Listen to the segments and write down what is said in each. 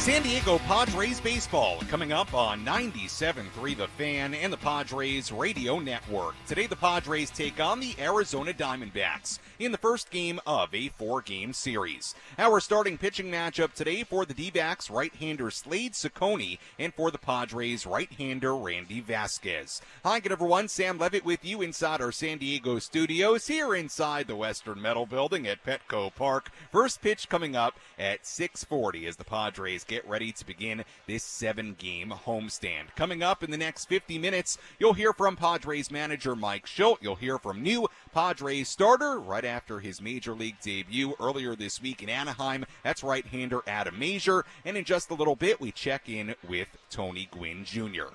San Diego Padres baseball coming up on 97.3 The Fan and the Padres Radio Network. Today the Padres take on the Arizona Diamondbacks in the first game of a 4-game series. Our starting pitching matchup today for the D-backs, right-hander Slade Ciccone, and for the Padres, right-hander Randy Vasquez. Hi again everyone, Sam Levitt with you inside our San Diego studios here inside the Western Metal Building at Petco Park. First pitch coming up at 6:40 as the Padres get ready to begin this 7-game homestand. Coming up in the next 50 minutes, you'll hear from Padres manager Mike Shildt. You'll hear from new Padres starter right after his major league debut earlier this week in Anaheim. That's right-hander Adam Mazur. And in just a little bit, we check in with Tony Gwynn Jr.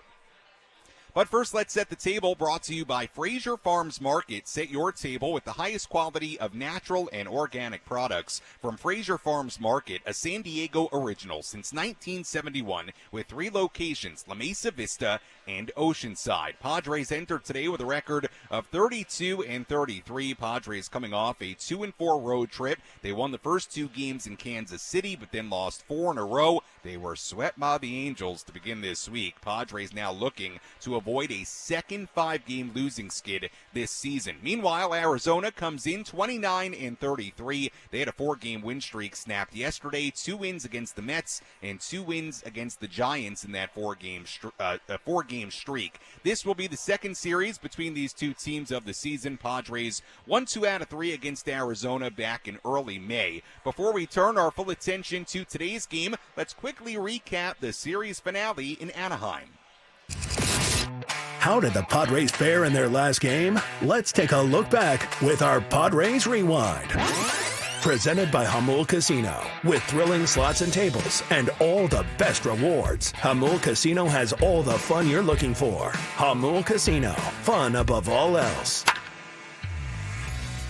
But first, let's set the table, brought to you by Fraser Farms Market. Set your table with the highest quality of natural and organic products from Fraser Farms Market, a San Diego original since 1971 with 3 locations, La Mesa Vista and Oceanside. Padres entered today with a record of 32-33. Padres coming off a 2-4 road trip. They won the first 2 games in Kansas City, but then lost 4 in a row. They were swept by the Angels to begin this week. Padres now looking to avoid a second 5-game losing skid this season. Meanwhile, Arizona comes in 29-33. They had a 4-game win streak snapped yesterday, 2 wins against the Mets and 2 wins against the Giants in that 4-game streak. This will be the second series between these two teams of the season. Padres won 2 out of 3 against Arizona back in early May. Before we turn our full attention to today's game, let's quickly recap the series finale in Anaheim. How did the Padres fare in their last game? Let's take a look back with our Padres Rewind. Presented by Hamul Casino. With thrilling slots and tables and all the best rewards, Hamul Casino has all the fun you're looking for. Hamul Casino. Fun above all else.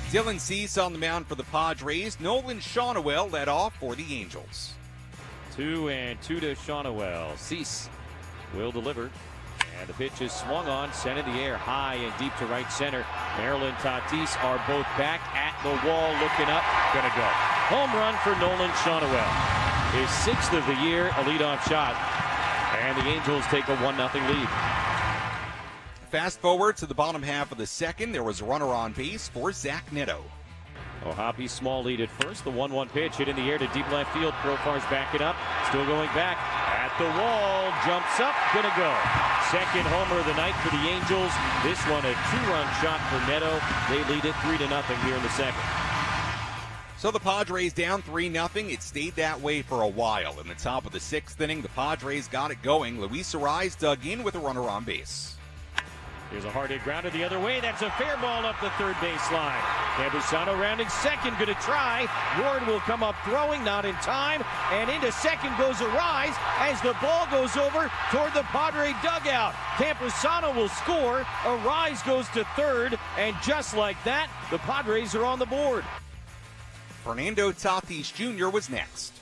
Dylan Cease on the mound for the Padres. Nolan Shaunawell led off for the Angels. 2-2 to Shaunawell. Cease will deliver. And the pitch is swung on, sent in the air, high and deep to right center. Maryland Tatis are both back at the wall, looking up, gonna go. Home run for Nolan Shaunawell. His 6th of the year, a leadoff shot. And the Angels take a 1-0 lead. Fast forward to the bottom half of the second, there was a runner on base for Zach Neto. Hoppy small lead at first. The 1-1 pitch hit in the air to deep left field. Profar's backing up, still going back. At the wall, jumps up, gonna go. Second homer of the night for the Angels. This one a 2-run shot for Neto. They lead it 3-0 here in the second. So the Padres down 3-0. It stayed that way for a while. In the top of the 6th inning, the Padres got it going. Luis Arraez dug in with a runner on base. Here's a hard hit grounder the other way. That's a fair ball up the third baseline. Campusano rounding second, going to try. Ward will come up throwing, not in time. And into second goes Arraez as the ball goes over toward the Padre dugout. Campusano will score. Arraez goes to third. And just like that, the Padres are on the board. Fernando Tatis Jr. was next.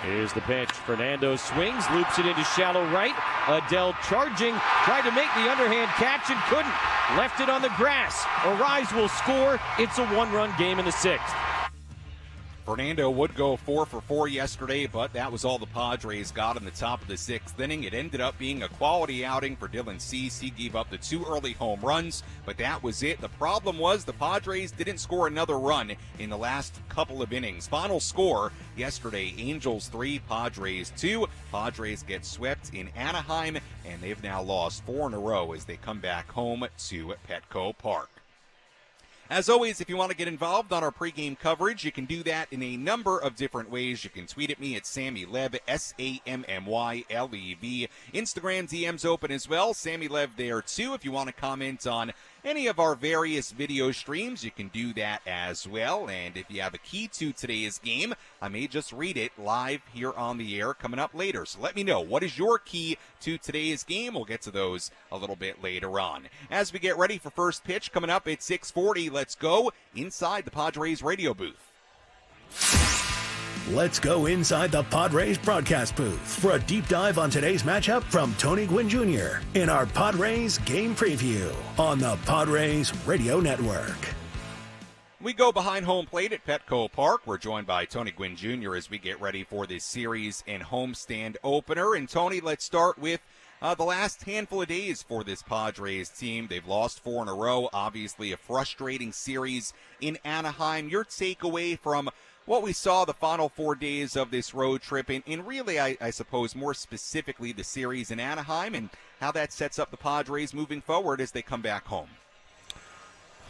Here's the pitch. Fernando swings, loops it into shallow right. Adele charging, tried to make the underhand catch and couldn't. Left it on the grass. Arraez will score. It's a 1-run game in the 6th. Fernando would go 4 for 4 yesterday, but that was all the Padres got in the top of the 6th inning. It ended up being a quality outing for Dylan Cease. He gave up the 2 early home runs, but that was it. The problem was the Padres didn't score another run in the last couple of innings. Final score yesterday, Angels 3, Padres 2. Padres get swept in Anaheim, and they've now lost 4 in a row as they come back home to Petco Park. As always, if you want to get involved on our pregame coverage, you can do that in a number of different ways. You can tweet at me at SammyLev, SammyLev. Instagram DM's open as well. Sammy Lev there too. If you want to comment on any of our various video streams, you can do that as well. And if you have a key to today's game, I may just read it live here on the air coming up later. So let me know, what is your key to today's game? We'll get to those a little bit later on. As we get ready for first pitch coming up at 6:40, let's go inside the Padres radio booth. Let's go inside the Padres broadcast booth for a deep dive on today's matchup from Tony Gwynn Jr. in our Padres game preview on the Padres Radio Network. We go behind home plate at Petco Park. We're joined by Tony Gwynn Jr. as we get ready for this series and homestand opener. And Tony, let's start with the last handful of days for this Padres team. They've lost 4 in a row. Obviously a frustrating series in Anaheim. Your takeaway from what we saw the final 4 days of this road trip, and really, I suppose, more specifically, the series in Anaheim and how that sets up the Padres moving forward as they come back home.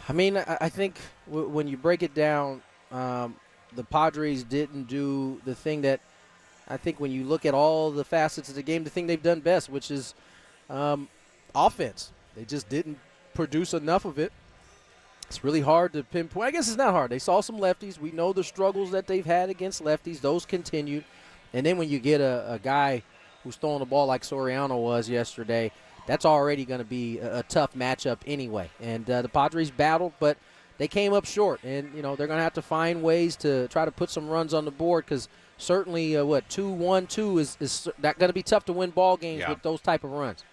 I mean, I think when you break it down, the Padres didn't do the thing that I think when you look at all the facets of the game, the thing they've done best, which is offense. They just didn't produce enough of it. It's really hard to pinpoint. I guess it's not hard. They saw some lefties. We know the struggles that they've had against lefties. Those continued. And then when you get a guy who's throwing the ball like Soriano was yesterday, that's already going to be a tough matchup anyway. And the Padres battled, but they came up short. And, they're going to have to find ways to try to put some runs on the board because certainly, 2-1-2 is not going to be tough to win ball games with those type of runs.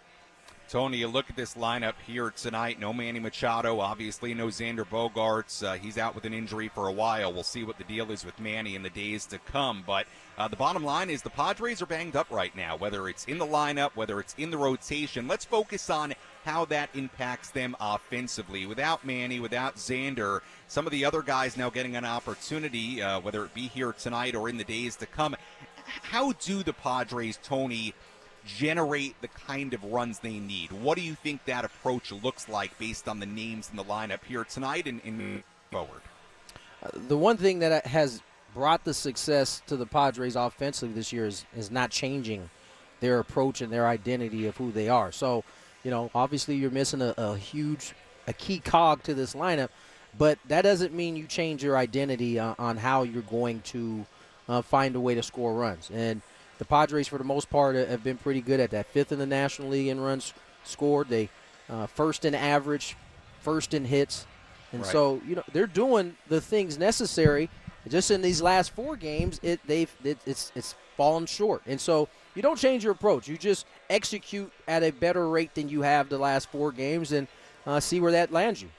Tony, you look at this lineup here tonight. No Manny Machado, obviously no Xander Bogaerts. He's out with an injury for a while. We'll see what the deal is with Manny in the days to come. But the bottom line is the Padres are banged up right now, whether it's in the lineup, whether it's in the rotation. Let's focus on how that impacts them offensively. Without Manny, without Xander, some of the other guys now getting an opportunity, whether it be here tonight or in the days to come. How do the Padres, Tony, generate the kind of runs they need? What do you think that approach looks like based on the names in the lineup here tonight and moving forward? The one thing that has brought the success to the Padres offensively this year is not changing their approach and their identity of who they are. So, obviously you're missing a key cog to this lineup, but that doesn't mean you change your identity on how you're going to find a way to score runs. And the Padres, for the most part, have been pretty good at that. 5th in the National League in runs scored. They first in average, first in hits. And so, they're doing the things necessary. Just in these last 4 games, it's fallen short. And so you don't change your approach. You just execute at a better rate than you have the last 4 games and see where that lands you.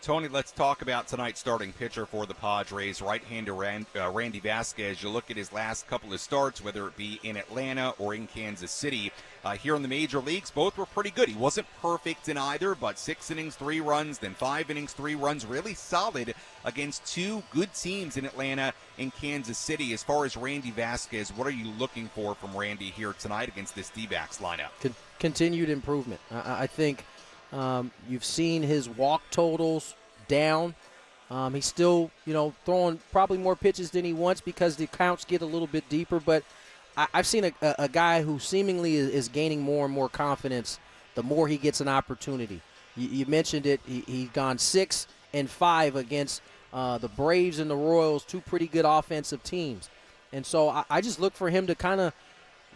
Tony, let's talk about tonight's starting pitcher for the Padres, right-hander Randy Vasquez. You look at his last couple of starts, whether it be in Atlanta or in Kansas City. Here in the major leagues, both were pretty good. He wasn't perfect in either, but 6 innings, 3 runs, then 5 innings, 3 runs, really solid against 2 good teams in Atlanta and Kansas City. As far as Randy Vasquez, what are you looking for from Randy here tonight against this D-backs lineup? Continued improvement. I think you've seen his walk totals down. He's still, throwing probably more pitches than he wants because the counts get a little bit deeper. But I've seen a guy who seemingly is gaining more and more confidence the more he gets an opportunity. You mentioned it. He's gone 6 and 5 against the Braves and the Royals, 2 pretty good offensive teams. And so I just look for him to kind of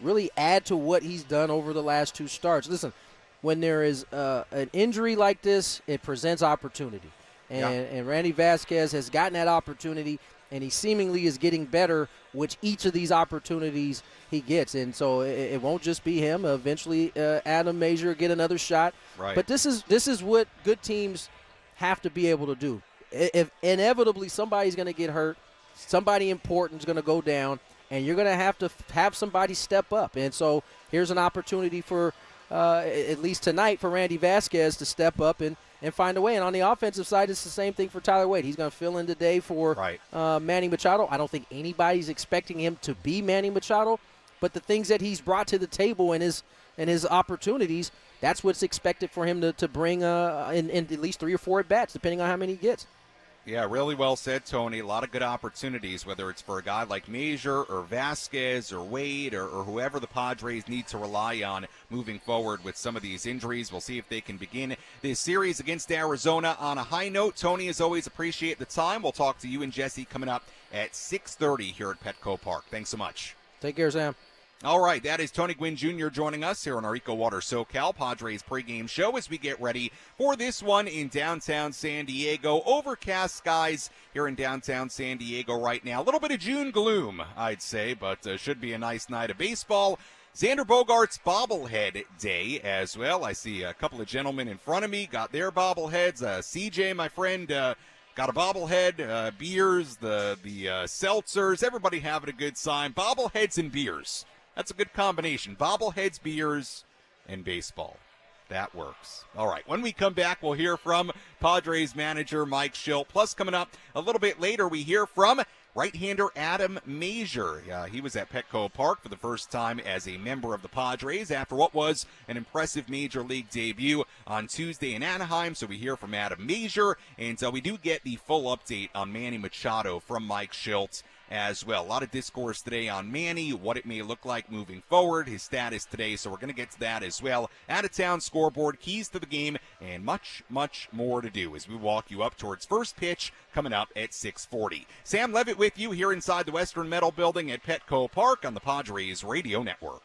really add to what he's done over the last 2 starts. Listen, when there is an injury like this, it presents opportunity. And Randy Vasquez has gotten that opportunity, and he seemingly is getting better with each of these opportunities he gets. And so it won't just be him. Eventually, Adam Mazur get another shot. Right. But this is what good teams have to be able to do. If inevitably somebody's going to get hurt, somebody important is going to go down, and you're going to have somebody step up. And so here's an opportunity for at least tonight for Randy Vasquez to step up and find a way. And on the offensive side, it's the same thing for Tyler Wade. He's going to fill in today for Manny Machado. I don't think anybody's expecting him to be Manny Machado, but the things that he's brought to the table and his opportunities, that's what's expected for him to bring in at least 3 or 4 at-bats, depending on how many he gets. Yeah, really well said, Tony. A lot of good opportunities, whether it's for a guy like Mazur or Vasquez or Wade or whoever the Padres need to rely on moving forward with some of these injuries. We'll see if they can begin this series against Arizona on a high note. Tony, as always, appreciate the time. We'll talk to you and Jesse coming up at 6:30 here at Petco Park. Thanks so much. Take care, Sam. All right, that is Tony Gwynn Jr. joining us here on our EcoWater SoCal Padres pregame show as we get ready for this one in downtown San Diego. Overcast skies here in downtown San Diego right now. A little bit of June gloom, I'd say, but should be a nice night of baseball. Xander Bogaerts bobblehead day as well. I see a couple of gentlemen in front of me got their bobbleheads. CJ, my friend, Got a bobblehead, beers, the seltzers, everybody having a good time. Bobbleheads and beers. That's a good combination. Bobbleheads, beers, and baseball. That works. All right, when we come back, we'll hear from Padres manager Mike Shildt. Plus, coming up a little bit later, we hear from right-hander Adam Mazur. He was at Petco Park for the first time as a member of the Padres after what was an impressive Major League debut on Tuesday in Anaheim. So we hear from Adam Mazur, and we do get the full update on Manny Machado from Mike Shildt as well. A lot of discourse today on Manny, what it may look like moving forward, his status today, so we're going to get to that as well. Out-of-town scoreboard, keys to the game, and much, much more to do as we walk you up towards first pitch coming up at 6:40. Sam Levitt with you here inside the Western Metal Building at Petco Park on the Padres Radio Network.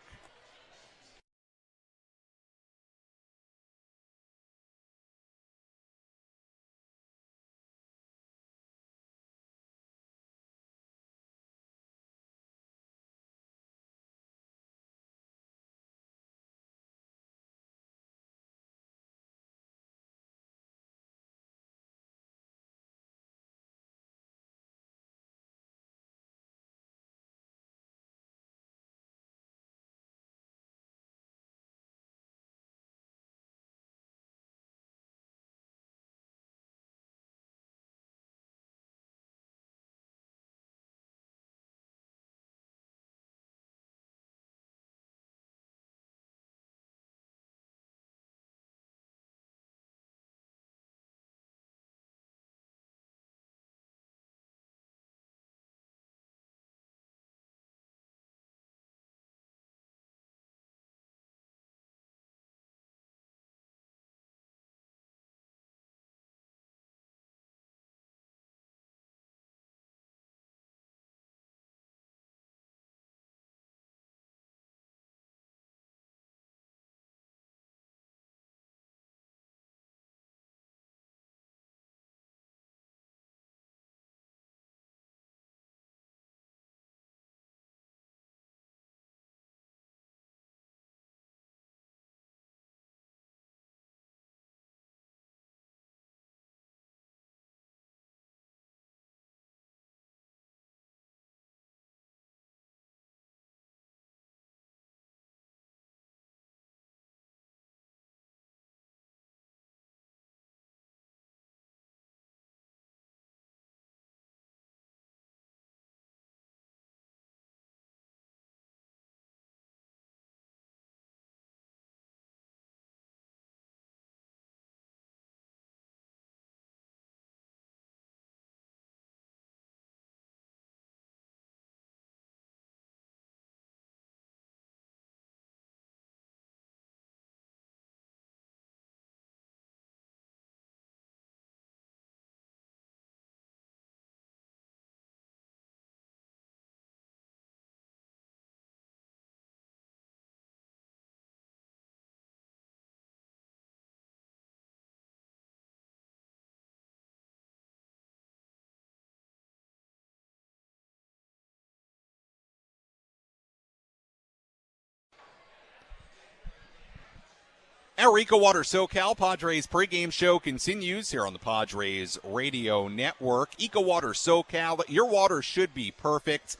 Our EcoWater SoCal Padres pregame show continues here on the Padres Radio Network. EcoWater SoCal, your water should be perfect.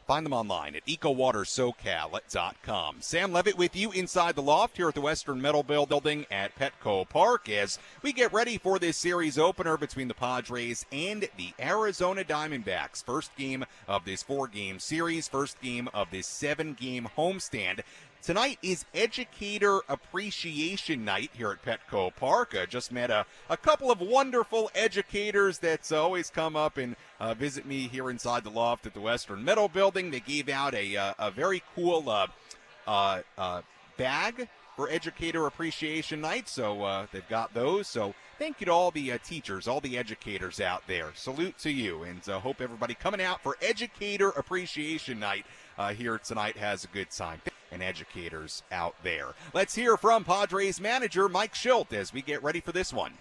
Find them online at EcoWaterSoCal.com. Sam Levitt with you inside the loft here at the Western Metal Building at Petco Park as we get ready for this series opener between the Padres and the Arizona Diamondbacks. First game of this 4-game series, first game of this 7-game homestand. Tonight is Educator Appreciation Night here at Petco Park. Just met a couple of wonderful educators that always come up and visit me here inside the loft at the Western Metal Building. They gave out a very cool bag for Educator Appreciation Night, so they've got those. So thank you to all the teachers, all the educators out there. Salute to you, and hope everybody coming out for Educator Appreciation Night here tonight has a good time. And educators out there. Let's hear from Padres manager Mike Shildt as we get ready for this one.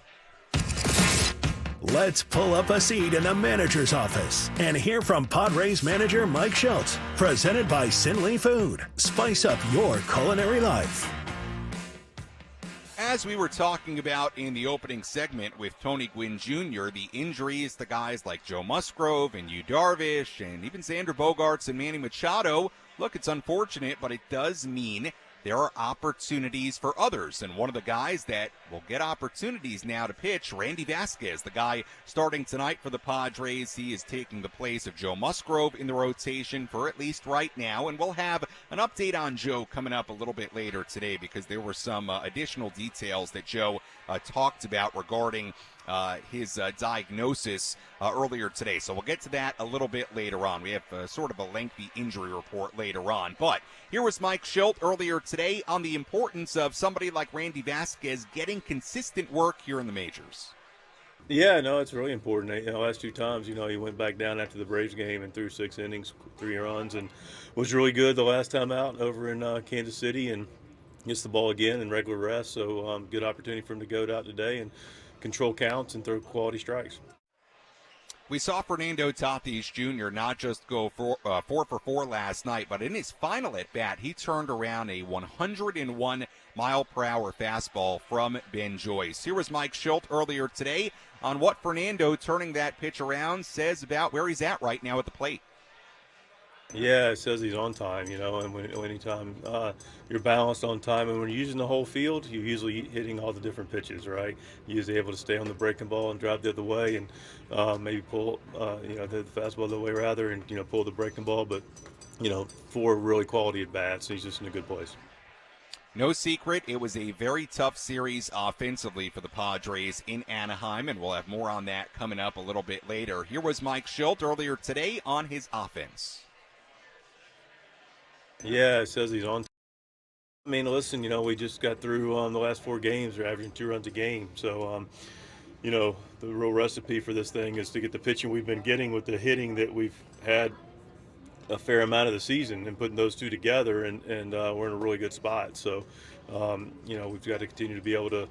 Let's pull up a seat in the manager's office and hear from Padres manager Mike Shildt. Presented by Sinley Food. Spice up your culinary life. as we were talking about in the opening segment with Tony Gwynn Jr., the injuries to guys like Joe Musgrove and Yu Darvish and even Xander Bogaerts and Manny Machado, look, it's unfortunate, but it does mean there are opportunities for others. And one of the guys that will get opportunities now to pitch, Randy Vasquez, the guy starting tonight for the Padres. He is taking the place of Joe Musgrove in the rotation for at least right now. And we'll have an update on Joe coming up a little bit later today because there were some additional details that Joe talked about regarding his diagnosis earlier today. So we'll get to that a little bit later on. We have sort of a lengthy injury report later on. But here was Mike Shildt earlier today on the importance of somebody like Randy Vasquez getting consistent work here in the majors. Yeah, no, it's really important. Last two times, he went back down after the Braves game and threw 6 innings, 3 runs, and was really good the last time out over in Kansas City and gets the ball again in regular rest. So good opportunity for him to go out today and control counts and throw quality strikes. We saw Fernando Tatis Jr. not just go 4 for 4 last night, but in his final at-bat, he turned around a 101-mile-per-hour fastball from Ben Joyce. Here was Mike Shildt earlier today on what Fernando turning that pitch around says about where he's at right now at the plate. Yeah, it says he's on time, and anytime you're balanced on time, and when you're using the whole field, you're usually hitting all the different pitches, right? You're usually able to stay on the breaking ball and drive the other way and maybe pull, the fastball the other way rather and, pull the breaking ball, but, 4 really quality at-bats, he's just in a good place. No secret, it was a very tough series offensively for the Padres in Anaheim, and we'll have more on that coming up a little bit later. Here was Mike Shildt earlier today on his offense. Yeah, it says he's on. I mean, listen, we just got through the last 4 games. We're averaging 2 runs a game. So, the real recipe for this thing is to get the pitching we've been getting with the hitting that we've had a fair amount of the season and putting those two together, and we're in a really good spot. So, we've got to continue to be able to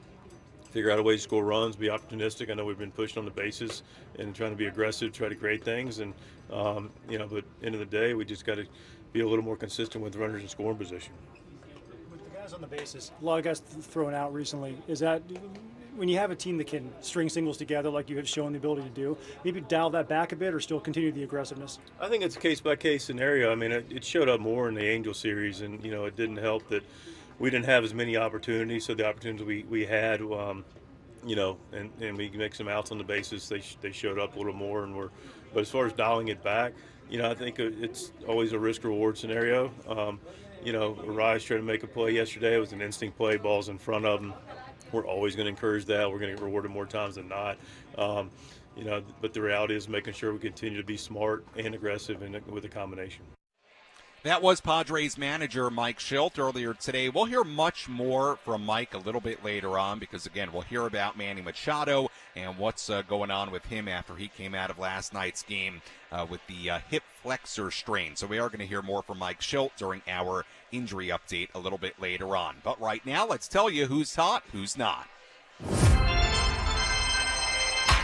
figure out a way to score runs, be opportunistic. I know we've been pushed on the bases and trying to be aggressive, try to create things. And, but end of the day, we just got to be a little more consistent with runners in scoring position. With the guys on the bases, a lot of guys thrown out recently. Is that when you have a team that can string singles together like you have shown the ability to do, maybe dial that back a bit or still continue the aggressiveness? I think it's a case-by-case scenario. I mean, it showed up more in the Angel series, and, it didn't help that we didn't have as many opportunities. So the opportunities we had, and we make some outs on the bases, they showed up a little more. But as far as dialing it back, I think it's always a risk-reward scenario. Rise tried to make a play yesterday. It was an instinct play, balls in front of him. We're always going to encourage that. We're going to get rewarded more times than not. But the reality is making sure we continue to be smart and aggressive with a combination. That was Padres manager Mike Shildt earlier today. We'll hear much more from Mike a little bit later on because, again, we'll hear about Manny Machado and what's going on with him after he came out of last night's game with the hip flexor strain. So we are going to hear more from Mike Shildt during our injury update a little bit later on. But right now, let's tell you who's hot, who's not.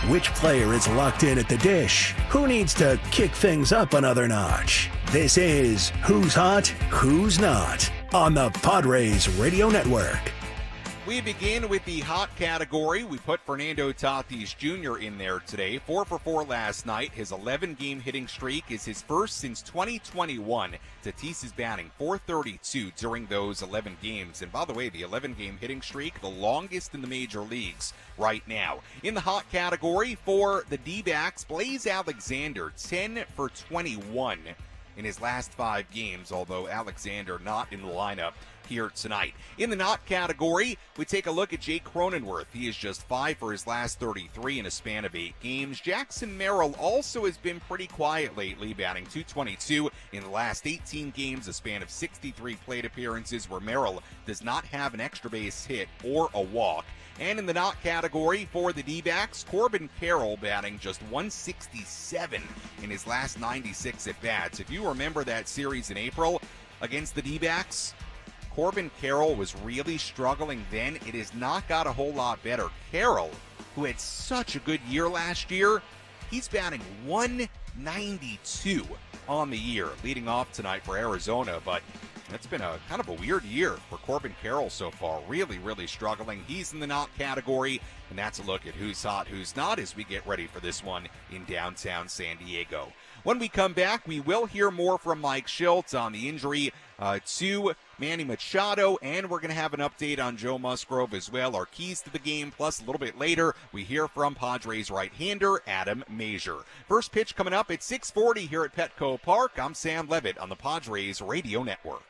Which player is locked in at the dish? Who needs to kick things up another notch? This is Who's Hot, Who's Not on the Padres Radio Network. We begin with the hot category. We put Fernando Tatis Jr. in there today. 4 for 4 last night. His 11-game hitting streak is his first since 2021. Tatis is batting .432 during those 11 games. And by the way, the 11-game hitting streak, the longest in the major leagues right now. In the hot category for the D-backs, Blaze Alexander, 10 for 21 in his last 5 games, although Alexander not in the lineup here tonight. In the not category, we take a look at Jake Cronenworth. He is just 5 for his last 33 in a span of 8 games. Jackson Merrill also has been pretty quiet lately, batting .222 in the last 18 games, a span of 63 plate appearances where Merrill does not have an extra base hit or a walk. And in the not category for the D-backs, Corbin Carroll batting just .167 in his last 96 at-bats. If you remember that series in April against the D-backs, Corbin Carroll was really struggling then. It has not got a whole lot better. Carroll, who had such a good year last year, he's batting .192 on the year, leading off tonight for Arizona. But That's been a kind of a weird year for Corbin Carroll so far. Really, really struggling. He's in the not category, and that's a look at who's hot, who's not as we get ready for this one in downtown San Diego. When we come back, we will hear more from Mike Shildt on the injury to Manny Machado, and we're going to have an update on Joe Musgrove as well, our keys to the game, plus a little bit later, we hear from Padres right-hander Adam Mazur. First pitch coming up at 6:40 here at Petco Park. I'm Sam Levitt on the Padres Radio Network.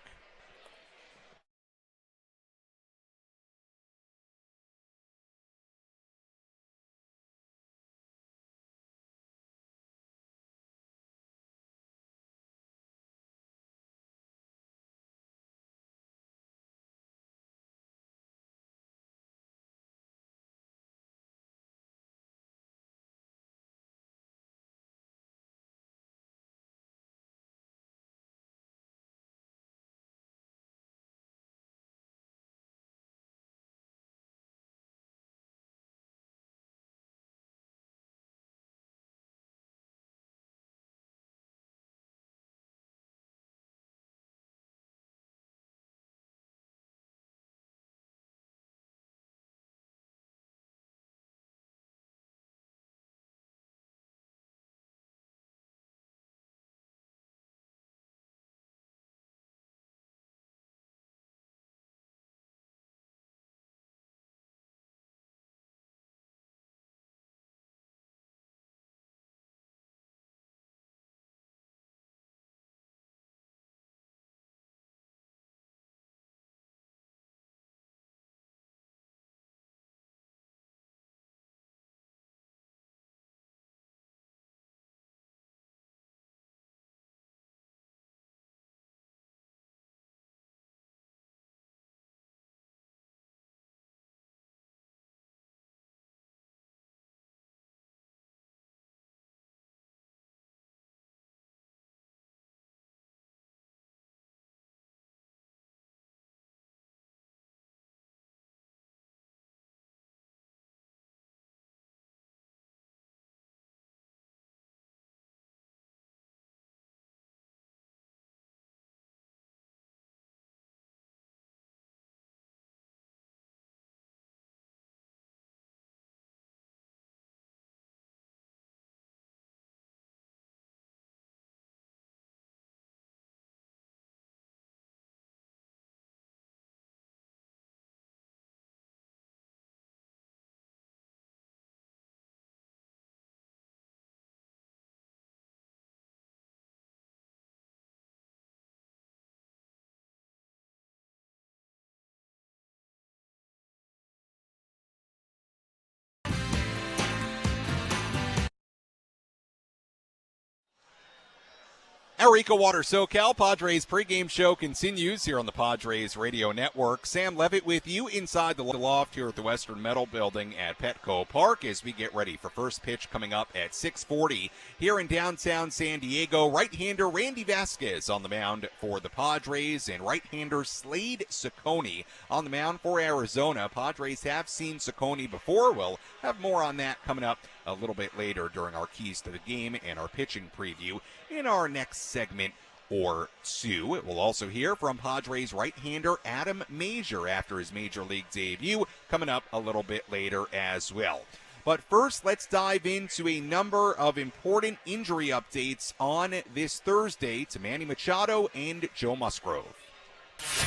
Our EcoWater SoCal Padres pregame show continues here on the Padres Radio Network. Sam Levitt with you inside the loft here at the Western Metal Building at Petco Park as we get ready for first pitch coming up at 6:40 here in downtown San Diego. Right-hander Randy Vasquez on the mound for the Padres and right-hander Slade Ciccone on the mound for Arizona. Padres have seen Ciccone before. We'll have more on that coming up a little bit later during our keys to the game and our pitching preview in our next segment or two. We'll also hear from Padres right-hander Adam Mazur after his major league debut coming up a little bit later as well. But first, let's dive into a number of important injury updates on this Thursday to Manny Machado and Joe Musgrove.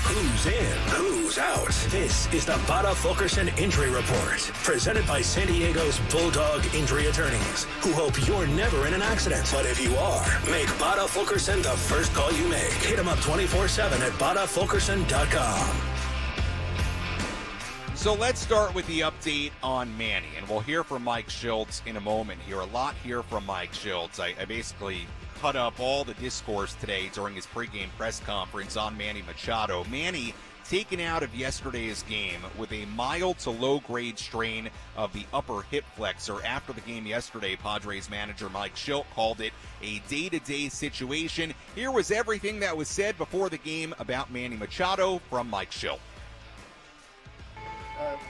Who's in? Who's out? This is the Bada Fulkerson Injury Report, presented by San Diego's Bulldog Injury Attorneys, who hope you're never in an accident. But if you are, make Bada Fulkerson the first call you make. Hit him up 24/7 at badafulkerson.com. So let's start with the update on Manny, and we'll hear from Mike Shildt in a moment here. A lot here from Mike Shildt. I basically cut up all the discourse today during his pregame press conference on Manny Machado. Manny taken out of yesterday's game with a mild to low-grade strain of the upper hip flexor. After the game yesterday, Padres manager Mike Shildt called it a day-to-day situation. Here was everything that was said before the game about Manny Machado from Mike Shildt.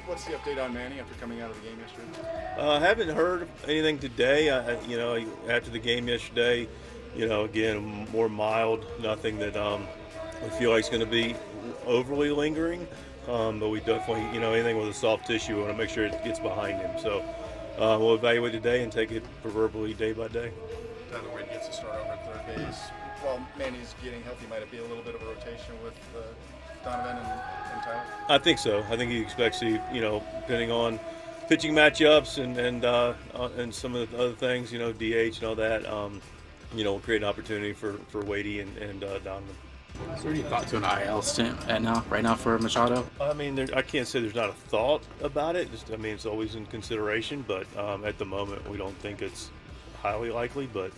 What's the update on Manny after coming out of the game yesterday? I haven't heard anything today. After the game yesterday, again, more mild, nothing that feel like it's going to be overly lingering. But we definitely, anything with a soft tissue, we want to make sure it gets behind him. So we'll evaluate today and take it proverbially day by day. Tyler Wade gets to start over at third base. While Manny's getting healthy, might it be a little bit of a rotation with Donovan and Tyler? I think so. I think he expects to, depending on pitching matchups and some of the other things, DH and all that, will create an opportunity for Wadey and Donovan. Is there any thought to an IL stint right now for Machado? I mean, I can't say there's not a thought about it. It's always in consideration, but at the moment we don't think it's highly likely, but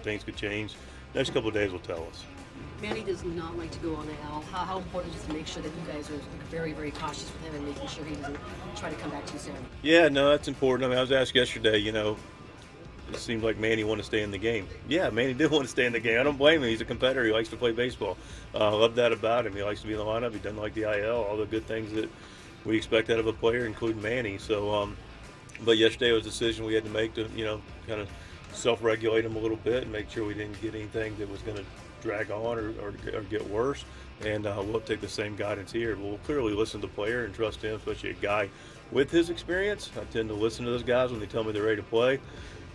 things could change. Next couple of days will tell us. Manny does not like to go on the IL. How important is it to make sure that you guys are very, very cautious with him and making sure he doesn't try to come back too soon? Yeah, no, that's important. I mean, I was asked yesterday, it seemed like Manny wanted to stay in the game. Yeah, Manny did want to stay in the game. I don't blame him. He's a competitor. He likes to play baseball. I love that about him. He likes to be in the lineup. He doesn't like the IL, all the good things that we expect out of a player, including Manny. So, but yesterday was a decision we had to make to, kind of self-regulate him a little bit and make sure we didn't get anything that was going to drag on or get worse. And we'll take the same guidance here. We'll clearly listen to the player and trust him, especially a guy with his experience. I tend to listen to those guys when they tell me they're ready to play.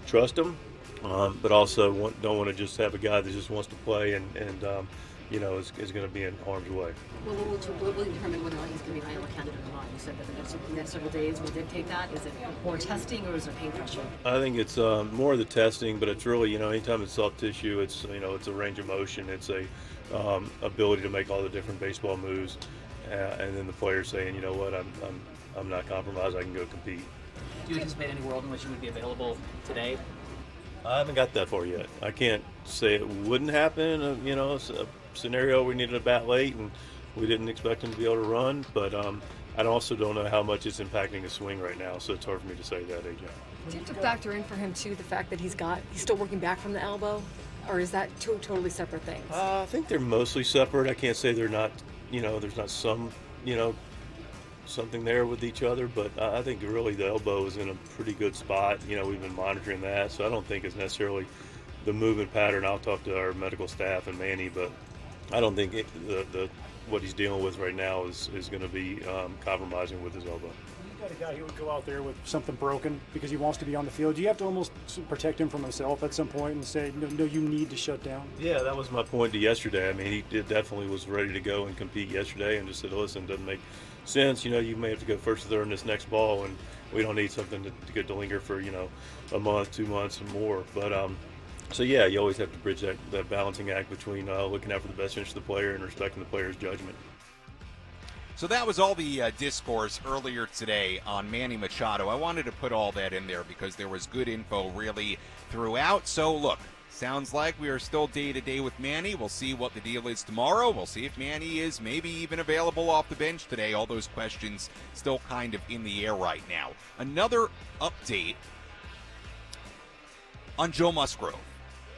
Trust them, but also don't want to just have a guy that just wants to play and is going to be in harm's way. Well, we'll determine whether or not he's going to be an IL candidate or not. You said that the next several days will dictate that. Is it more testing or is there pain pressure? I think it's more of the testing, but it's really, anytime it's soft tissue, it's it's a range of motion. It's a ability to make all the different baseball moves, and then the player saying, you know what, I'm not compromised. I can go compete. Do you anticipate any world in which you would be available today? I haven't got that far yet. I can't say it wouldn't happen. A scenario we needed a bat late and we didn't expect him to be able to run, but I also don't know how much it's impacting his swing right now, so it's hard for me to say that, AJ. Do you have to factor in for him too the fact that he's still working back from the elbow, or is that two totally separate things? I think they're mostly separate. I can't say they're not. There's not some something there with each other, but I think really the elbow is in a pretty good spot. We've been monitoring that, so I don't think it's necessarily the movement pattern. I'll talk to our medical staff and Manny, but I don't think what he's dealing with right now is going to be compromising with his elbow. You got a guy who would go out there with something broken because he wants to be on the field. Do you have to almost protect him from himself at some point and say, no, you need to shut down? Yeah, that was my point to yesterday. I mean, he definitely was ready to go and compete yesterday and just said, listen, it doesn't make sense. You may have to go first or third in this next ball, and we don't need something to get to linger for, a month, 2 months, and more. But, so yeah, you always have to bridge that balancing act between looking out for the best interest of the player and respecting the player's judgment. So that was all the discourse earlier today on Manny Machado. I wanted to put all that in there because there was good info really throughout. So look, sounds like we are still day-to-day with Manny. We'll see what the deal is tomorrow. We'll see if Manny is maybe even available off the bench today. All those questions still kind of in the air right now. Another update on Joe Musgrove,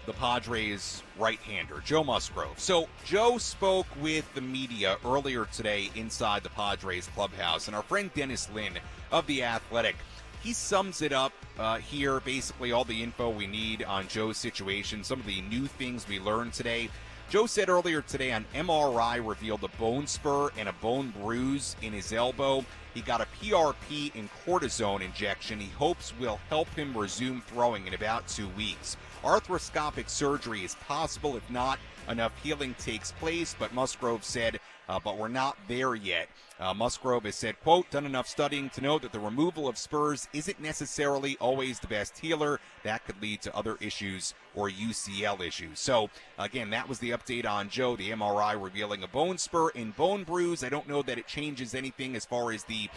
the Padres right-hander, Joe Musgrove. So Joe spoke with the media earlier today inside the Padres clubhouse, and our friend Dennis Lynn of The Athletic, he sums it up here, basically all the info we need on Joe's situation, some of the new things we learned today. Joe said earlier today an MRI revealed a bone spur and a bone bruise in his elbow. He got a PRP and cortisone injection he hopes will help him resume throwing in about 2 weeks. Arthroscopic surgery is possible if not enough healing takes place, but Musgrove said, but we're not there yet. Musgrove has said, quote, done enough studying to know that the removal of spurs isn't necessarily always the best healer. That could lead to other issues or UCL issues. So, again, that was the update on Joe, the MRI revealing a bone spur and bone bruise. I don't know that it changes anything as far as the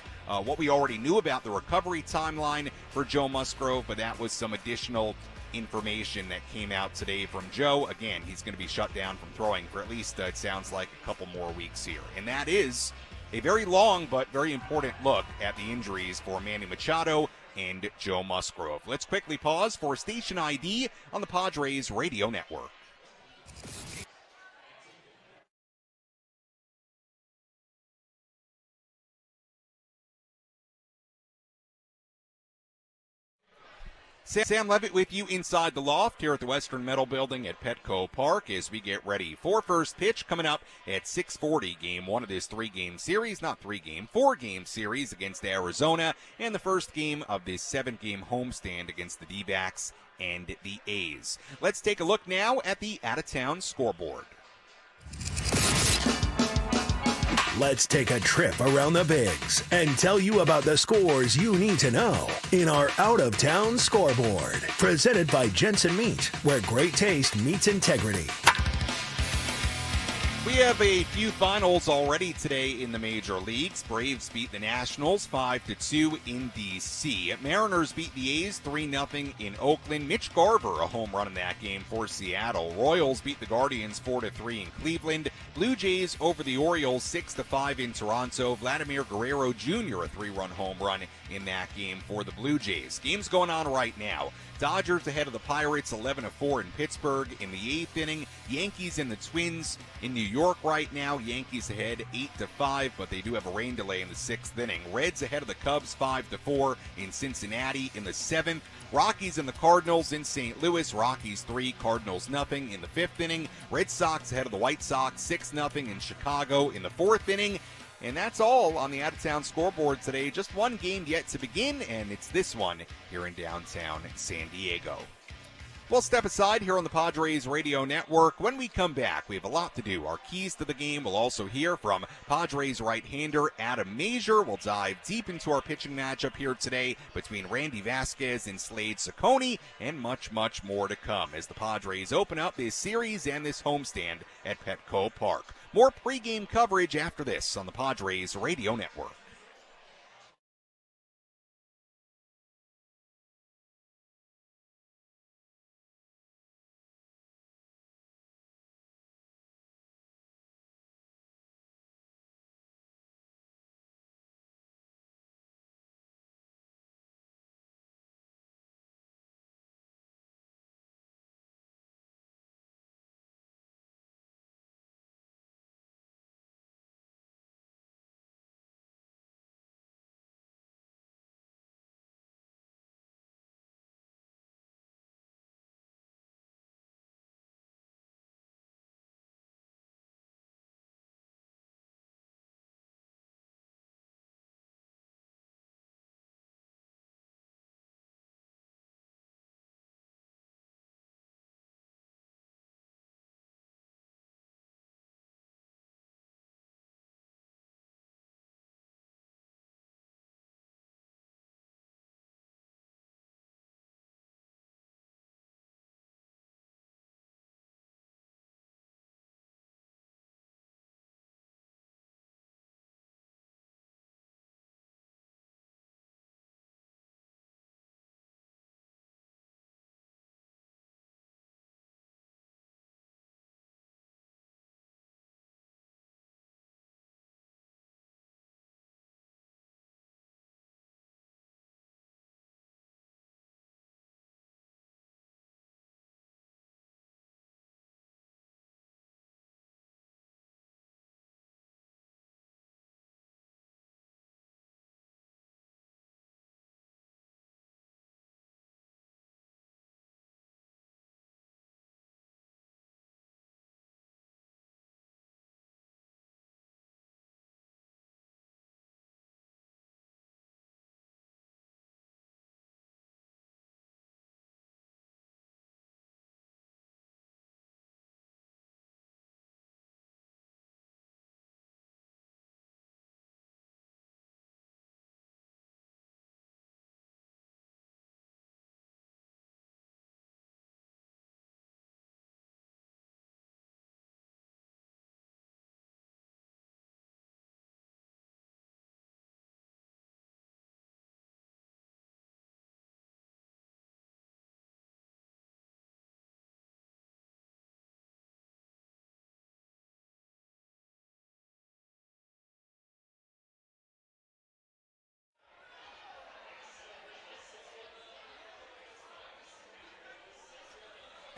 what we already knew about the recovery timeline for Joe Musgrove, but that was some additional information that came out today from Joe. Again, he's going to be shut down from throwing for at least, it sounds like, a couple more weeks here. And that is a very long but very important look at the injuries for Manny Machado and Joe Musgrove. Let's quickly pause for Station ID on the Padres Radio Network. Sam Levitt with you inside the loft here at the Western Metal Building at Petco Park as we get ready for first pitch coming up at 6:40. Game 1 of this 4-game series against Arizona, and the first game of this 7-game homestand against the D-backs and the A's. Let's take a look now at the out-of-town scoreboard. Let's take a trip around the Bigs and tell you about the scores you need to know in our out-of-town scoreboard. Presented by Jensen Meat, where great taste meets integrity. We have a few finals already today in the major leagues. Braves beat the Nationals 5-2 in D.C. Mariners beat the A's 3-0 in Oakland. Mitch Garver a home run in that game for Seattle. Royals beat the Guardians 4-3 in Cleveland. Blue Jays over the Orioles 6-5 in Toronto. Vladimir Guerrero Jr. a 3-run home run in that game for the Blue Jays. Game's going on right now. Dodgers ahead of the Pirates 11-4 in Pittsburgh in the 8th inning. Yankees and the Twins in New York right now. Yankees ahead 8-5, but they do have a rain delay in the 6th inning. Reds ahead of the Cubs 5-4 in Cincinnati in the 7th. Rockies and the Cardinals in St. Louis. Rockies 3, Cardinals nothing in the 5th inning. Red Sox ahead of the White Sox 6-0 in Chicago in the 4th inning. And that's all on the out-of-town scoreboard today. Just one game yet to begin, and it's this one here in downtown San Diego. We'll step aside here on the Padres Radio Network. When we come back, we have a lot to do. Our keys to the game. We'll also hear from Padres right-hander Adam Mazur. We'll dive deep into our pitching matchup here today between Randy Vasquez and Slade Ciccone, and much, much more to come as the Padres open up this series and this homestand at Petco Park. More pregame coverage after this on the Padres Radio Network.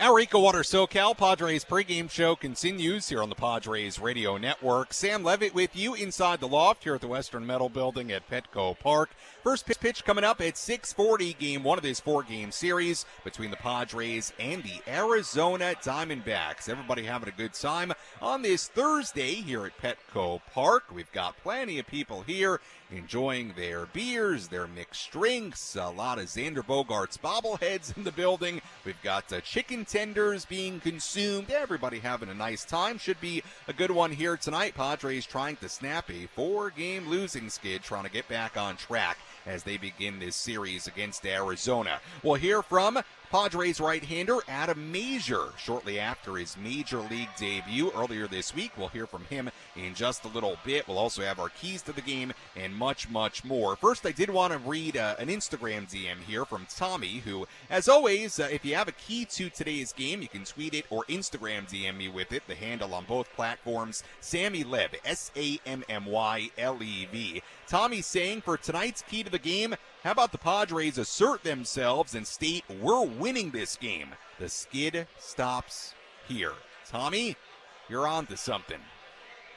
Our EcoWater SoCal Padres pregame show continues here on the Padres Radio Network. Sam Levitt with you inside the loft here at the Western Metal Building at Petco Park. First pitch coming up at 6:40, game one of this four-game series between the Padres and the Arizona Diamondbacks. Everybody having a good time on this Thursday here at Petco Park. We've got plenty of people here enjoying their beers, their mixed drinks, a lot of Xander Bogaerts bobbleheads in the building. We've got chicken tenders being consumed. Everybody having a nice time. Should be a good one here tonight. Padres trying to snap a four-game losing skid, trying to get back on track as they begin this series against Arizona. We'll hear from Padres right-hander Adam Mazur shortly after his Major League debut earlier this week. We'll hear from him in just a little bit. We'll also have our keys to the game and much, much more. First, I did want to read an Instagram DM here from Tommy, who, as always, if you have a key to today's game, you can tweet it or Instagram DM me with it. The handle on both platforms, Sammy Lev, SAMMYLEV. Tommy's saying, for tonight's key to the game, how about the Padres assert themselves and state we're winning this game? The skid stops here. Tommy, you're on to something.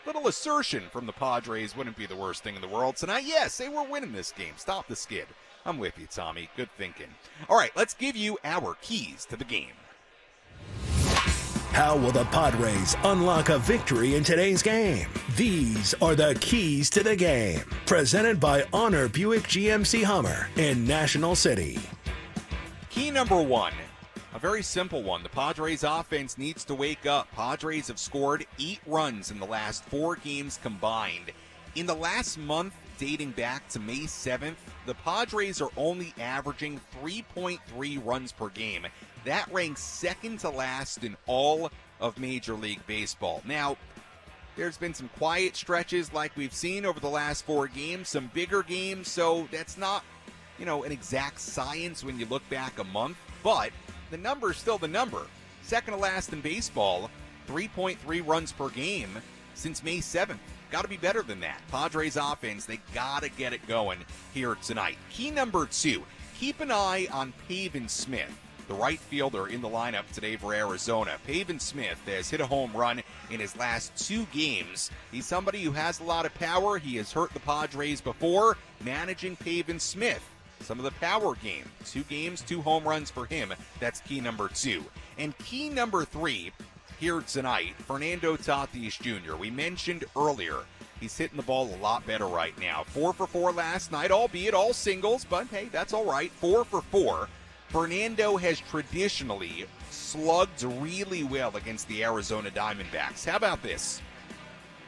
Little assertion from the Padres wouldn't be the worst thing in the world tonight. Yes, say we're winning this game. Stop the skid. I'm with you, Tommy. Good thinking. All right, let's give you our keys to the game. How will the Padres unlock a victory in today's game? These are the keys to the game. Presented by Honor Buick GMC Hummer in National City. Key number one, a very simple one. The Padres offense needs to wake up. Padres have scored 8 runs in the last 4 games combined. In the last month, dating back to May 7th, the Padres are only averaging 3.3 runs per game. That ranks second to last in all of Major League Baseball. Now, there's been some quiet stretches like we've seen over the last 4 games, some bigger games, so that's not, an exact science when you look back a month, but the number is still the number. Second to last in baseball, 3.3 runs per game since May 7th. Got to be better than that. Padres offense, they got to get it going here tonight. Key number 2, keep an eye on Pavin Smith, the right fielder in the lineup today for Arizona. Pavin Smith has hit a home run in his last 2 games. He's somebody who has a lot of power. He has hurt the Padres before. Managing Pavin Smith, some of the power game. 2 games, 2 home runs for him. That's key number 2. And key number 3 here tonight, Fernando Tatis Jr. We mentioned earlier, he's hitting the ball a lot better right now. 4 for 4 last night, albeit all singles, but hey, that's all right. 4 for 4. Fernando has traditionally slugged really well against the Arizona Diamondbacks. How about this?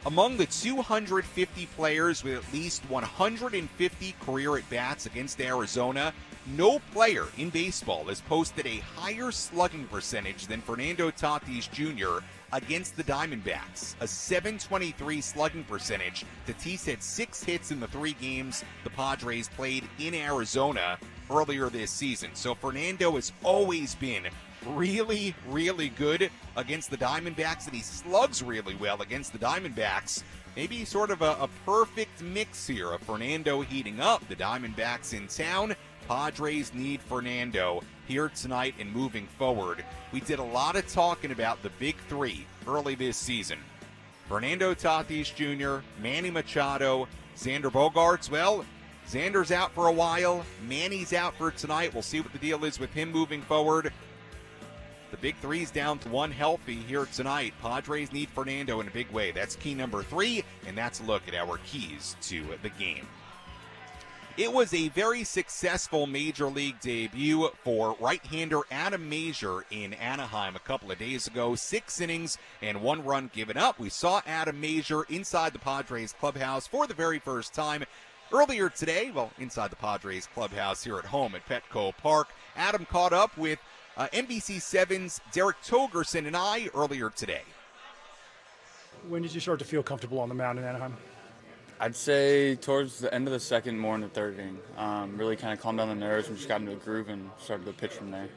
Among the 250 players with at least 150 career at-bats against Arizona, no player in baseball has posted a higher slugging percentage than Fernando Tatis Jr. against the Diamondbacks. A .723 slugging percentage. Tatis had 6 hits in the 3 games the Padres played in Arizona earlier this season. So Fernando has always been really, really good against the Diamondbacks, and he slugs really well against the Diamondbacks. Maybe sort of a perfect mix here of Fernando heating up, the Diamondbacks in town. Padres need Fernando here tonight and moving forward. We did a lot of talking about the big 3 early this season. Fernando Tatis Jr., Manny Machado, Xander Bogaerts. Well, Xander's out for a while. Manny's out for tonight. We'll see what the deal is with him moving forward. The big 3's down to 1 healthy here tonight. Padres need Fernando in a big way. That's key number 3, and that's a look at our keys to the game. It was a very successful Major League debut for right-hander Adam Mazur in Anaheim a couple of days ago. 6 innings and 1 run given up. We saw Adam Mazur inside the Padres clubhouse for the very first time earlier today. Well, inside the Padres clubhouse here at home at Petco Park. Adam caught up with NBC7's Derek Togerson and I earlier today. When did you start to feel comfortable on the mound in Anaheim? I'd say towards the end of the second, more in the third inning. Really kind of calmed down the nerves and just got into a groove and started to pitch from there.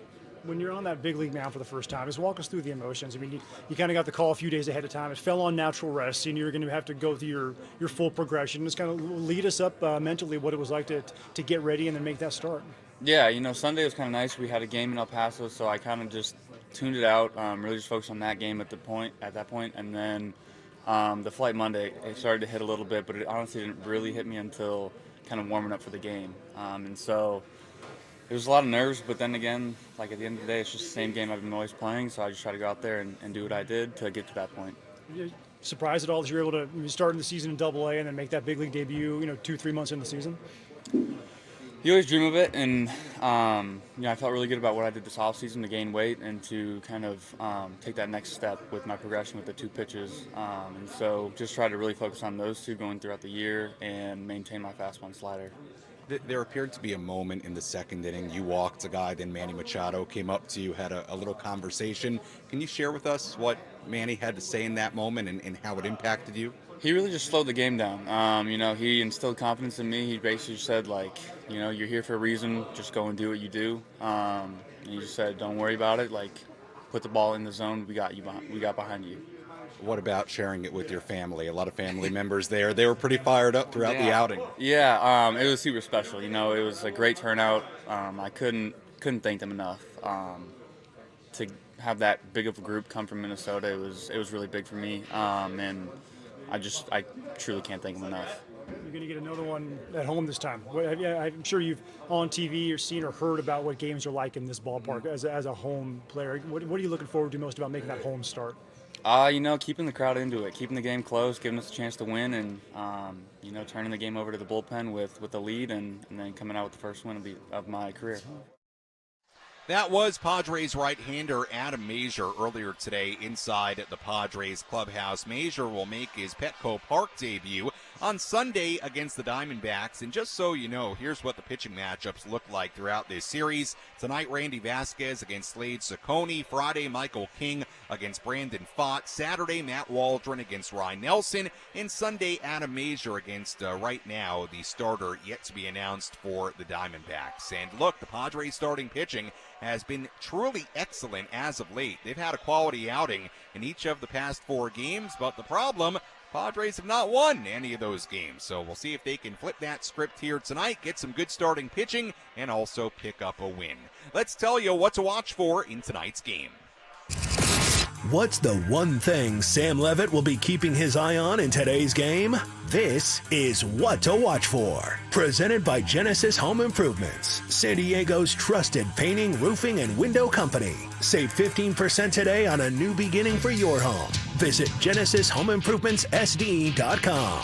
When you're on that big league mound for the first time, just walk us through the emotions. I mean, you kind of got the call a few days ahead of time. It fell on natural rest, and you're going to have to go through your full progression. Just kind of lead us up mentally what it was like to get ready and then make that start. Yeah, Sunday was kind of nice. We had a game in El Paso, so I kind of just tuned it out, really just focused on that game at that point. And then the flight Monday, it started to hit a little bit, but it honestly didn't really hit me until kind of warming up for the game. And so it was a lot of nerves, but then again, like at the end of the day, it's just the same game I've been always playing, so I just try to go out there and do what I did to get to that point. You surprised at all that you were able to start in the season in AA and then make that big league debut, 2-3 months in the season? You always dream of it, and I felt really good about what I did this offseason to gain weight and to kind of take that next step with my progression with the 2 pitches. And so just try to really focus on those 2 going throughout the year and maintain my fastball and slider. There appeared to be a moment in the second inning. You walked a guy, then Manny Machado came up to you, had a little conversation. Can you share with us what Manny had to say in that moment and how it impacted you? He really just slowed the game down. He instilled confidence in me. He basically said, you're here for a reason. Just go and do what you do. And he just said, don't worry about it. Put the ball in the zone. We got behind you. What about sharing it with your family? A lot of family members there. They were pretty fired up throughout the outing. Yeah, it was super special. It was a great turnout. I couldn't thank them enough. To have that big of a group come from Minnesota, it was really big for me. And I truly can't thank them enough. You're going to get another one at home this time. I'm sure you've on TV or seen or heard about what games are like in this ballpark as a home player. What are you looking forward to most about making that home start? Keeping the crowd into it, keeping the game close, giving us a chance to win, and turning the game over to the bullpen with a lead, and then coming out with the first win of my career. That was Padres right-hander Adam Mazur earlier today inside the Padres clubhouse. Mazur will make his Petco Park debut on Sunday against the Diamondbacks. And just so you know, here's what the pitching matchups look like throughout this series. Tonight, Randy Vasquez against Slade Ciccone. Friday, Michael King against Brandon Pfaadt. Saturday, Matt Waldron against Ryan Nelson. And Sunday, Adam Mazur against, right now, the starter yet to be announced for the Diamondbacks. And look, the Padres starting pitching has been truly excellent as of late. They've had a quality outing in each of the past 4 games, but the problem, Padres have not won any of those games. So we'll see if they can flip that script here tonight, get some good starting pitching, and also pick up a win. Let's tell you what to watch for in tonight's game. What's the one thing Sam Levitt will be keeping his eye on in today's game? This is What to Watch For. Presented by Genesis Home Improvements, San Diego's trusted painting, roofing, and window company. Save 15% today on a new beginning for your home. Visit GenesisHomeImprovementsSD.com.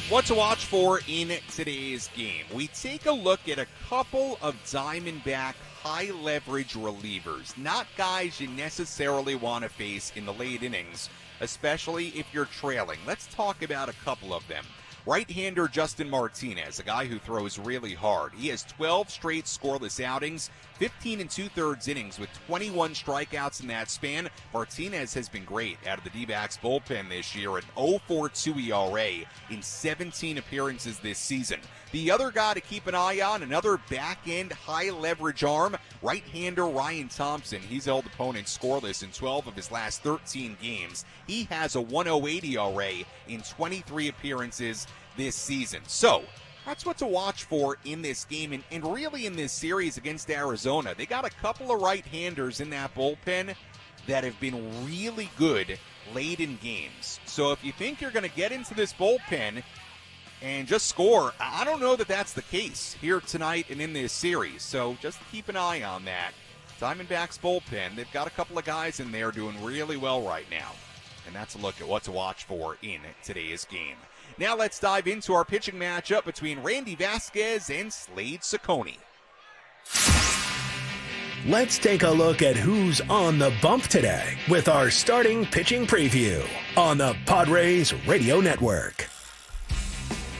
What to watch for in today's game. We take a look at a couple of Diamondback high-leverage relievers. Not guys you necessarily want to face in the late innings, especially if you're trailing. Let's talk about a couple of them. Right-hander Justin Martinez, a guy who throws really hard. He has 12 straight scoreless outings, 15 2/3 innings with 21 strikeouts in that span. Martinez has been great out of the D-backs bullpen this year, an 0.42 ERA in 17 appearances this season. The other guy to keep an eye on, another back-end high-leverage arm, right-hander Ryan Thompson. He's held opponents scoreless in 12 of his last 13 games. He has a 1.08 ERA in 23 appearances this season. So that's what to watch for in this game and really in this series against Arizona. They got a couple of right-handers in that bullpen that have been really good late in games. So if you think you're going to get into this bullpen and just score, I don't know that that's the case here tonight and in this series. So just keep an eye on that. Diamondbacks bullpen, they've got a couple of guys in there doing really well right now. And that's a look at what to watch for in today's game. Now let's dive into our pitching matchup between Randy Vasquez and Slade Ciccone. Let's take a look at who's on the bump today with our starting pitching preview on the Padres Radio Network.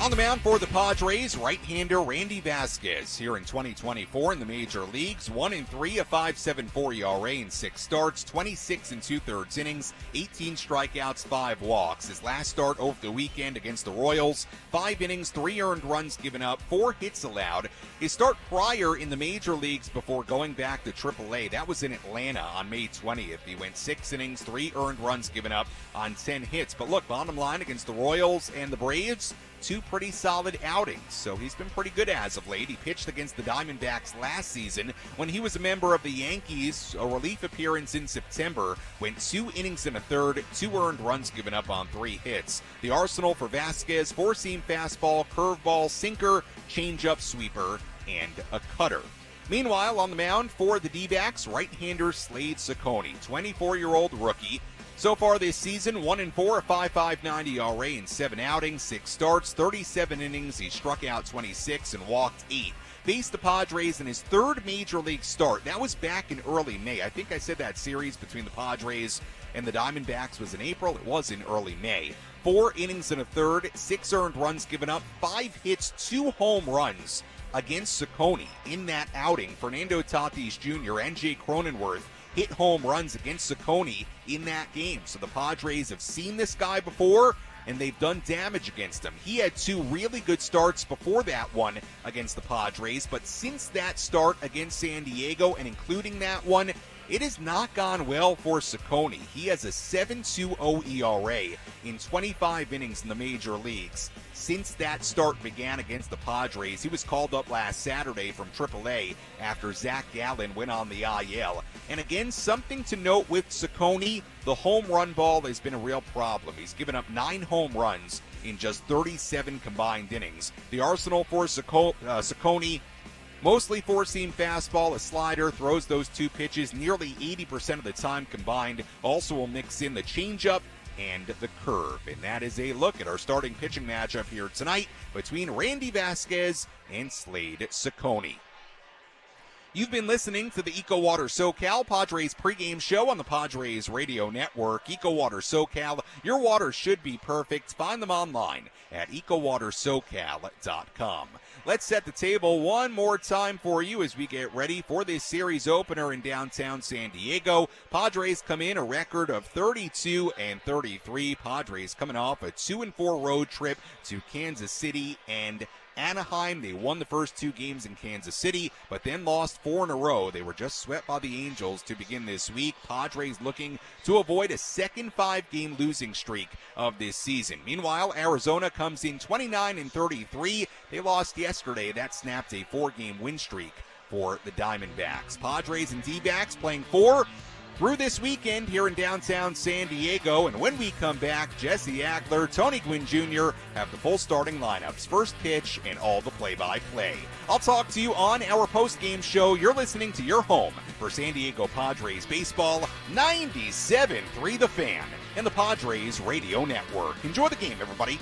On the mound for the Padres, right-hander Randy Vasquez here in 2024 in the major leagues. 1-3, a 5.74 ERA in 6 starts, 26 2/3 innings, 18 strikeouts, 5 walks. His last start over the weekend against the Royals, 5 innings, 3 earned runs given up, 4 hits allowed. His start prior in the major leagues before going back to AAA, that was in Atlanta on May 20th. He went 6 innings, 3 earned runs given up on 10 hits. But look, bottom line against the Royals and the Braves, 2 pretty solid outings, so he's been pretty good as of late. He pitched against the Diamondbacks last season when he was a member of the Yankees. A relief appearance in September, went 2 innings and a third, 2 earned runs given up on 3 hits. The arsenal for Vasquez: 4-seam fastball, curveball, sinker, changeup, sweeper, and a cutter. Meanwhile, on the mound for the D-backs, right-hander Slade Cecconi, 24-year-old rookie. So far this season, 1-4, a 5.59 ERA in 7 outings, 6 starts, 37 innings. He struck out 26 and walked 8. Faced the Padres in his 3rd major league start. That was back in early May. I think I said that series between the Padres and the Diamondbacks was in April. It was in early May. 4 innings and a third, 6 earned runs given up, 5 hits, 2 home runs against Cecconi in that outing. Fernando Tatis Jr. and Jay Cronenworth hit home runs against Cecconi in that game. So the Padres have seen this guy before, and they've done damage against him. He had 2 really good starts before that one against the Padres, but since that start against San Diego, and including that one, it has not gone well for Cecconi. He has a 7.20 ERA in 25 innings in the major leagues. Since that start began against the Padres, he was called up last Saturday from AAA after Zach Gallen went on the IL. And again, something to note with Cecconi, the home run ball has been a real problem. He's given up 9 home runs in just 37 combined innings. The arsenal for Cecconi: mostly 4-seam fastball, a slider, throws those 2 pitches nearly 80% of the time combined. Also will mix in the changeup and the curve. And that is a look at our starting pitching matchup here tonight between Randy Vasquez and Slade Cecconi. You've been listening to the EcoWater SoCal Padres pregame show on the Padres Radio Network. EcoWater SoCal, your water should be perfect. Find them online at EcoWaterSoCal.com. Let's set the table one more time for you as we get ready for this series opener in downtown San Diego. Padres come in a record of 32-33. Padres coming off a 2-4 road trip to Kansas City and Anaheim. They won the first 2 games in Kansas City, but then lost 4 in a row. They were just swept by the Angels to begin this week. Padres looking to avoid a second 5-game losing streak of this season. Meanwhile, Arizona comes in 29-33. They lost yesterday. That snapped a 4-game win streak for the Diamondbacks. Padres and D-backs playing 4 through this weekend here in downtown San Diego. And when we come back, Jesse Agler, Tony Gwynn Jr. have the full starting lineups, first pitch, and all the play-by-play. I'll talk to you on our post-game show. You're listening to your home for San Diego Padres baseball, 97.3 The Fan and the Padres Radio Network. Enjoy the game, everybody.